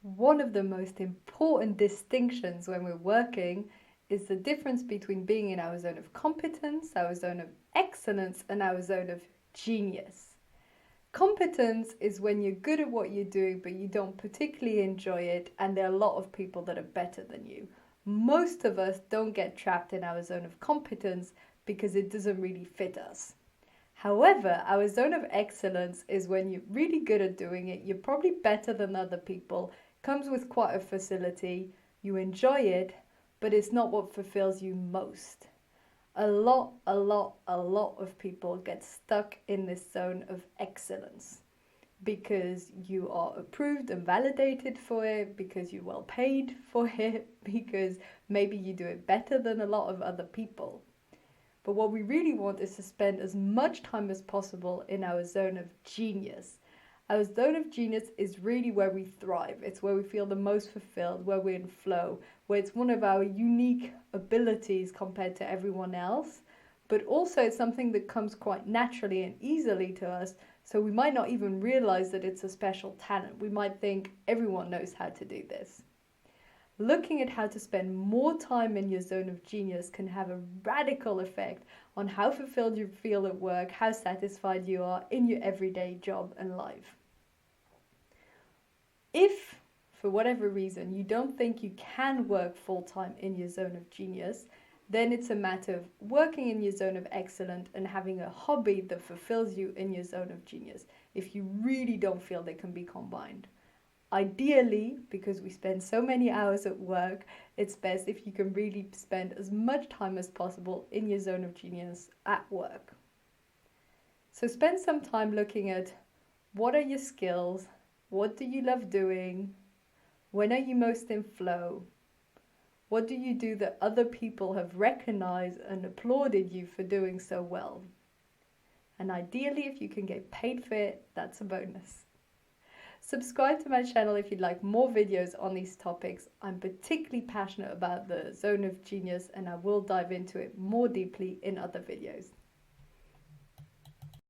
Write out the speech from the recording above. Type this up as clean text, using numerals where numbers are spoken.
One of the most important distinctions when we're working is the difference between being in our zone of competence, our zone of excellence, and our zone of genius. Competence is when you're good at what you're doing, but you don't particularly enjoy it, and there are a lot of people that are better than you. Most of us don't get trapped in our zone of competence because it doesn't really fit us. However, our zone of excellence is when you're really good at doing it, you're probably better than other people, comes with quite a facility, you enjoy it, but it's not what fulfills you most. A lot of people get stuck in this zone of excellence because you are approved and validated for it, because you're well paid for it, because maybe you do it better than a lot of other people. But what we really want is to spend as much time as possible in our zone of genius. Our zone of genius is really where we thrive. It's where we feel the most fulfilled, where we're in flow, where it's one of our unique abilities compared to everyone else. But also it's something that comes quite naturally and easily to us. So we might not even realize that it's a special talent. We might think everyone knows how to do this. Looking at how to spend more time in your zone of genius can have a radical effect on how fulfilled you feel at work, how satisfied you are in your everyday job and life. If, for whatever reason, you don't think you can work full-time in your zone of genius, then it's a matter of working in your zone of excellence and having a hobby that fulfills you in your zone of genius, if you really don't feel they can be combined. Ideally, because we spend so many hours at work, it's best if you can really spend as much time as possible in your zone of genius at work. So spend some time looking at what are your skills, what do you love doing, when are you most in flow, what do you do that other people have recognized and applauded you for doing so well. And ideally, if you can get paid for it, that's a bonus. Subscribe to my channel if you'd like more videos on these topics. I'm particularly passionate about the zone of genius and I will dive into it more deeply in other videos.